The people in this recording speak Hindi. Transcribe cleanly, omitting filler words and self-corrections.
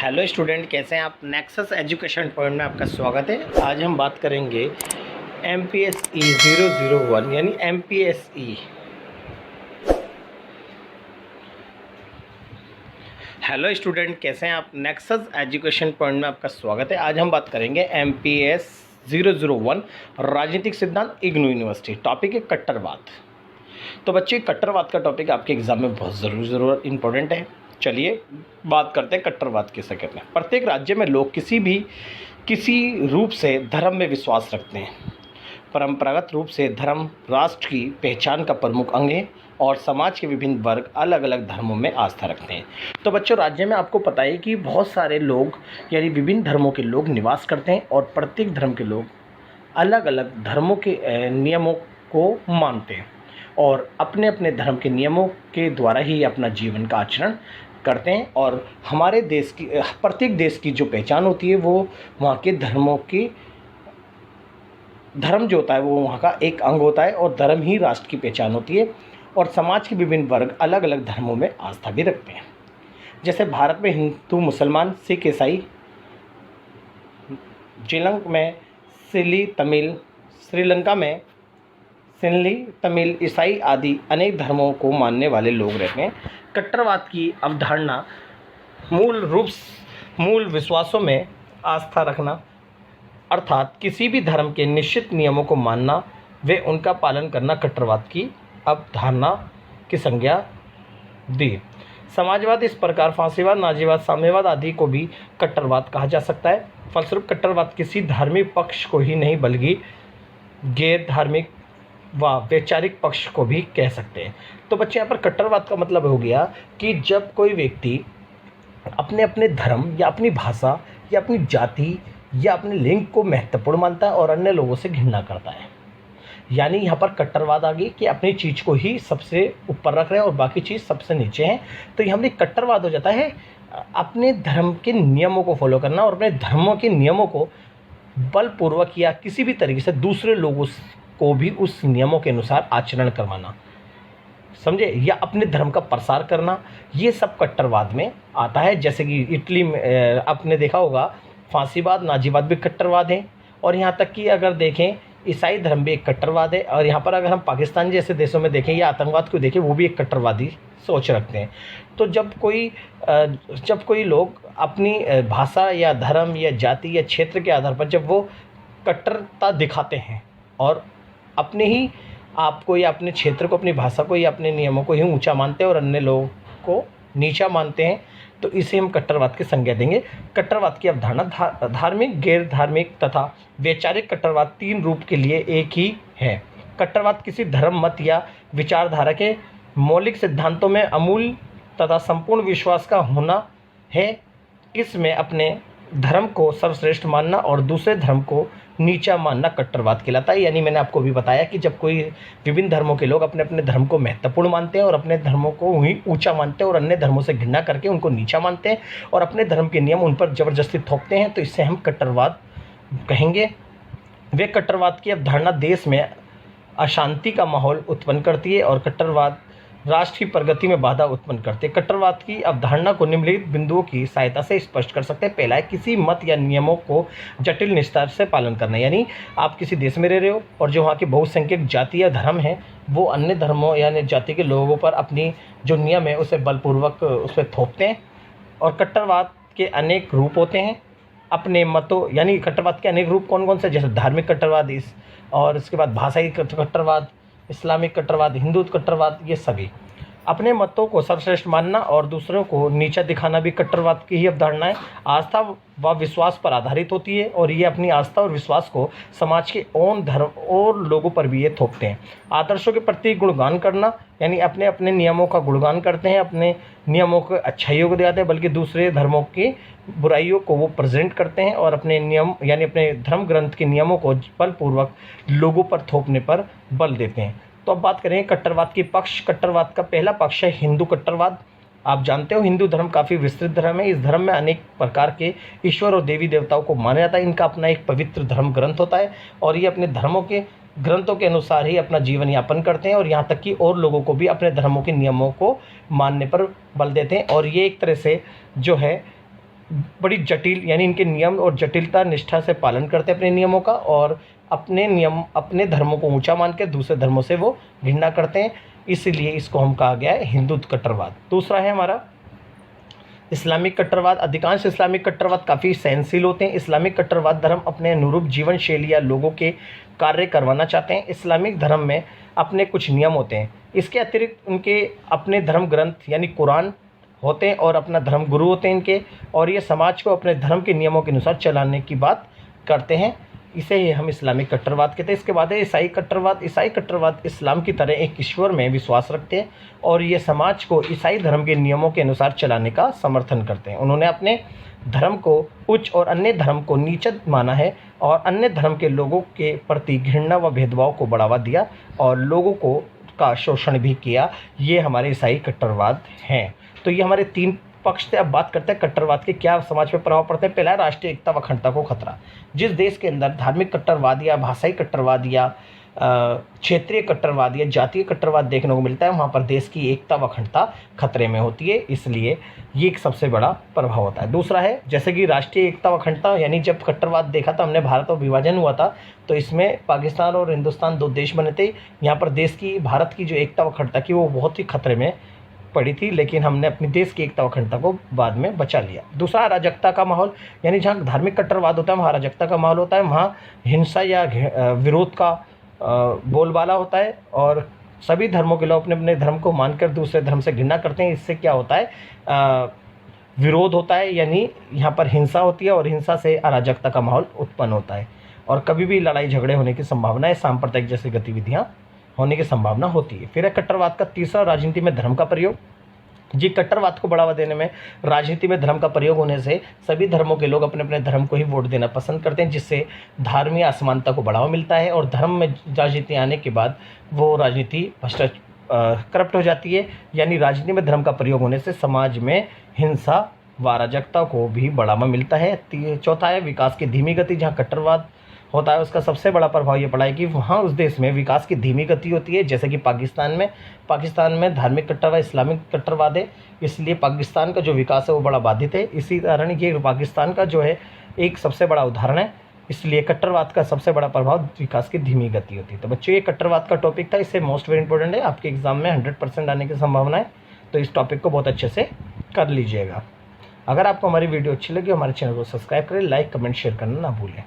हेलो स्टूडेंट, कैसे हैं आप। नेक्सस एजुकेशन पॉइंट में आपका स्वागत है। आज हम बात करेंगे MPSE 001 यानी MPSE। हेलो स्टूडेंट, कैसे हैं आप। नेक्सस एजुकेशन पॉइंट में आपका स्वागत है। आज हम बात करेंगे MPS 001 राजनीतिक सिद्धांत इग्नू यूनिवर्सिटी। टॉपिक है कट्टरवाद। तो बच्चे, कट्टरवाद का टॉपिक आपके एग्जाम में बहुत ज़रूर इंपॉर्टेंट है। चलिए बात करते हैं कट्टरवाद किसे कहते हैं। प्रत्येक राज्य में लोग किसी रूप से धर्म में विश्वास रखते हैं। परंपरागत रूप से धर्म राष्ट्र की पहचान का प्रमुख अंग है और समाज के विभिन्न वर्ग अलग अलग धर्मों में आस्था रखते हैं। तो बच्चों, राज्य में आपको पता है कि बहुत सारे लोग यानी विभिन्न धर्मों के लोग निवास करते हैं और प्रत्येक धर्म के लोग अलग अलग धर्मों के नियमों को मानते हैं और अपने अपने धर्म के नियमों के द्वारा ही अपना जीवन का आचरण करते हैं। और हमारे देश की प्रत्येक देश की जो पहचान होती है वो वहाँ के धर्मों की धर्म जो होता है वो वहाँ का एक अंग होता है और धर्म ही राष्ट्र की पहचान होती है। और समाज के विभिन्न वर्ग अलग अलग धर्मों में आस्था भी रखते हैं। जैसे भारत में हिंदू, मुसलमान, सिख, ईसाई, श्रीलंका में श्रीलंका में सिंहली, तमिल, ईसाई आदि अनेक धर्मों को मानने वाले लोग रहते हैं। कट्टरवाद की अवधारणा मूल विश्वासों में आस्था रखना अर्थात किसी भी धर्म के निश्चित नियमों को मानना व उनका पालन करना कट्टरवाद की अवधारणा की संज्ञा दी। समाजवाद इस प्रकार फांसीवाद, नाजीवाद, साम्यवाद आदि को भी कट्टरवाद कहा जा सकता है। फलस्वरूप कट्टरवाद किसी धार्मिक पक्ष को ही नहीं बल्कि गैर धार्मिक व वैचारिक पक्ष को भी कह सकते हैं। तो बच्चे, यहाँ पर कट्टरवाद का मतलब हो गया कि जब कोई व्यक्ति अपने अपने धर्म या अपनी भाषा या अपनी जाति या अपने लिंग को महत्वपूर्ण मानता है और अन्य लोगों से घृणा करता है। यानी यहाँ पर कट्टरवाद आ गई कि अपनी चीज़ को ही सबसे ऊपर रख रहे हैं और बाकी चीज़ सबसे नीचे है। तो यहाँ पर कट्टरवाद हो जाता है अपने धर्म के नियमों को फॉलो करना और अपने धर्मों के नियमों को बलपूर्वक या किसी भी तरीके से दूसरे लोगों को भी उस नियमों के अनुसार आचरण करवाना, समझे, या अपने धर्म का प्रसार करना, ये सब कट्टरवाद में आता है। जैसे कि इटली में आपने देखा होगा फांसीवाद, नाजीवाद भी कट्टरवाद है। और यहाँ तक कि अगर देखें ईसाई धर्म भी एक कट्टरवाद है। और यहाँ पर अगर हम पाकिस्तान जैसे देशों में देखें या आतंकवाद को देखें, वो भी एक कट्टरवादी सोच रखते हैं। तो जब कोई लोग अपनी भाषा या धर्म या जाति या क्षेत्र के आधार पर जब वो कट्टरता दिखाते हैं और अपने ही आपको या अपने क्षेत्र को, अपनी भाषा को या अपने नियमों को ही ऊंचा मानते हैं और अन्य लोगों को नीचा मानते हैं, तो इसे हम कट्टरवाद की संज्ञा देंगे। कट्टरवाद की अवधारणा धार्मिक, गैर धार्मिक तथा वैचारिक कट्टरवाद 3 रूप के लिए एक ही है। कट्टरवाद किसी धर्म, मत या विचारधारा के मौलिक सिद्धांतों में अमूल तथा संपूर्ण विश्वास का होना है। इसमें अपने धर्म को सर्वश्रेष्ठ मानना और दूसरे धर्म को नीचा मानना कट्टरवाद कहलाता है। यानी मैंने आपको भी बताया कि जब कोई विभिन्न धर्मों के लोग अपने अपने धर्म को महत्वपूर्ण मानते हैं और अपने धर्मों को ही ऊंचा मानते हैं और अन्य धर्मों से घृणा करके उनको नीचा मानते हैं और अपने धर्म के नियम उन पर जबरदस्ती थोपते हैं, तो इससे हम कट्टरवाद कहेंगे। वे कट्टरवाद की अवधारणा देश में अशांति का माहौल उत्पन्न करती है और कट्टरवाद राष्ट्र की प्रगति में बाधा उत्पन्न करते हैं। कट्टरवाद की अवधारणा को निम्नलिखित बिंदुओं की सहायता से स्पष्ट कर सकते हैं। पहला है किसी मत या नियमों को जटिल निष्ठा से पालन करना। यानी आप किसी देश में रह रहे हो और जो वहाँ की बहुसंख्यक जाति या धर्म है वो अन्य धर्मों यानी जाति के लोगों पर अपनी जो नियम है उसे बलपूर्वक उस पर थोपते हैं। और कट्टरवाद के अनेक रूप होते हैं अपने मतों, यानी कट्टरवाद के अनेक रूप कौन कौन से, जैसे धार्मिक कट्टरवाद और इसके बाद भाषाई कट्टरवाद, इस्लामिक कट्टरवाद, हिंदू कट्टरवाद, ये सभी। अपने मतों को सर्वश्रेष्ठ मानना और दूसरों को नीचा दिखाना भी कट्टरवाद की ही अवधारणा है। आस्था व विश्वास पर आधारित होती है और ये अपनी आस्था और विश्वास को समाज के धर्म और लोगों पर भी ये थोपते हैं। आदर्शों के प्रति गुणगान करना, यानी अपने अपने नियमों का गुणगान करते हैं, अपने नियमों को अच्छाइयों को दिखाते हैं, बल्कि दूसरे धर्मों की बुराइयों को वो प्रेजेंट करते हैं और अपने नियम यानी अपने धर्म ग्रंथ के नियमों को बलपूर्वक लोगों पर थोपने पर बल देते हैं। तो अब बात करें कट्टरवाद की पक्ष। कट्टरवाद का पहला पक्ष है हिंदू कट्टरवाद। आप जानते हो हिंदू धर्म काफ़ी विस्तृत धर्म है। इस धर्म में अनेक प्रकार के ईश्वर और देवी देवताओं को माना जाता है। इनका अपना एक पवित्र धर्म ग्रंथ होता है और ये अपने धर्मों के ग्रंथों के अनुसार ही अपना जीवन यापन करते हैं और यहाँ तक कि और लोगों को भी अपने धर्मों के नियमों को मानने पर बल देते हैं। और ये एक तरह से जो है बड़ी जटिल, यानी इनके नियम और जटिलता निष्ठा से पालन करते हैं अपने नियमों का, और अपने धर्मों को ऊंचा मान के दूसरे धर्मों से वो घृणा करते हैं, इसलिए इसको हम कहा गया है हिंदू कट्टरवाद। दूसरा है हमारा इस्लामिक कट्टरवाद। अधिकांश इस्लामिक कट्टरवाद काफ़ी सहनशील होते हैं। इस्लामिक कट्टरवाद धर्म अपने अनुरूप जीवन शैली या लोगों के कार्य करवाना चाहते हैं। इस्लामिक धर्म में अपने कुछ नियम होते हैं, इसके अतिरिक्त उनके अपने धर्म ग्रंथ यानी कुरान होते हैं और अपना धर्म गुरु होते हैं इनके, और ये समाज को अपने धर्म के नियमों के अनुसार चलाने की बात करते हैं, इसे ही हम इस्लामिक कट्टरवाद कहते हैं। इसके बाद है ईसाई कट्टरवाद। ईसाई कट्टरवाद इस्लाम की तरह एक ईश्वर में विश्वास रखते हैं और ये समाज को ईसाई धर्म के नियमों के अनुसार चलाने का समर्थन करते हैं। उन्होंने अपने धर्म को उच्च और अन्य धर्म को नीच माना है और अन्य धर्म के लोगों के प्रति घृणा व भेदभाव को बढ़ावा दिया और लोगों को का शोषण भी किया। ये हमारे ईसाई कट्टरवाद हैं। तो ये हमारे 3 पक्ष से। अब बात करते हैं कट्टरवाद के क्या समाज पर प्रभाव पड़ते हैं। पहला है राष्ट्रीय एकता व अखंडता को खतरा। जिस देश के अंदर धार्मिक कट्टरवाद या भाषाई कट्टरवाद या क्षेत्रीय कट्टरवाद या जातीय कट्टरवाद देखने को मिलता है, वहाँ पर देश की एकता व अखंडता खतरे में होती है, इसलिए ये एक सबसे बड़ा प्रभाव होता है। दूसरा है जैसे कि राष्ट्रीय एकता व अखंडता, यानी जब कट्टरवाद देखा था हमने, भारत और विभाजन हुआ था, तो इसमें पाकिस्तान और हिंदुस्तान 2 देश बने थे। यहाँ पर देश की, भारत की जो एकता व अखंडता की वो बहुत ही खतरे में पड़ी थी, लेकिन हमने अपनी देश की एकता व अखंडता को बाद में बचा लिया। दूसरा अराजकता का माहौल, यानी जहाँ धार्मिक कट्टरवाद होता है वहाँ अराजकता का माहौल होता है, वहाँ हिंसा या विरोध का बोलबाला होता है और सभी धर्मों के लोग अपने अपने धर्म को मानकर दूसरे धर्म से घृणा करते हैं। इससे क्या होता है, विरोध होता है, यानी यहाँ पर हिंसा होती है और हिंसा से अराजकता का माहौल उत्पन्न होता है और कभी भी लड़ाई झगड़े होने की संभावना है, सांप्रदायिक जैसी गतिविधियाँ होने की संभावना होती है। फिर है कट्टरवाद का तीसरा, राजनीति में धर्म का प्रयोग। जी, कट्टरवाद को बढ़ावा देने में राजनीति में धर्म का प्रयोग होने से सभी धर्मों के लोग अपने अपने धर्म को ही वोट देना पसंद करते हैं, जिससे धार्मिक असमानता को बढ़ावा मिलता है और धर्म में राजनीति आने के बाद वो राजनीति करप्ट हो जाती है। यानी राजनीति में धर्म का प्रयोग होने से समाज में हिंसा व अराजकता को भी बढ़ावा मिलता है। चौथा है विकास की धीमी गति। जहाँ कट्टरवाद होता है उसका सबसे बड़ा प्रभाव ये पड़ा है कि वहाँ उस देश में विकास की धीमी गति होती है, जैसे कि पाकिस्तान में धार्मिक कट्टरवाद इस्लामिक कट्टरवाद है, इसलिए पाकिस्तान का जो विकास है वो बड़ा बाधित है। इसी कारण ये पाकिस्तान का जो है एक सबसे बड़ा उदाहरण है, इसलिए कट्टरवाद का सबसे बड़ा प्रभाव विकास की धीमी गति होती है। तो बच्चों, ये कट्टरवाद का टॉपिक था, इससे मोस्ट वेरी इंपॉर्टेंट है, आपके एग्जाम में 100% आने की संभावना है, तो इस टॉपिक को बहुत अच्छे से कर लीजिएगा। अगर आपको हमारी वीडियो अच्छी लगी, हमारे चैनल को सब्सक्राइब करें, लाइक कमेंट शेयर करना ना भूलें।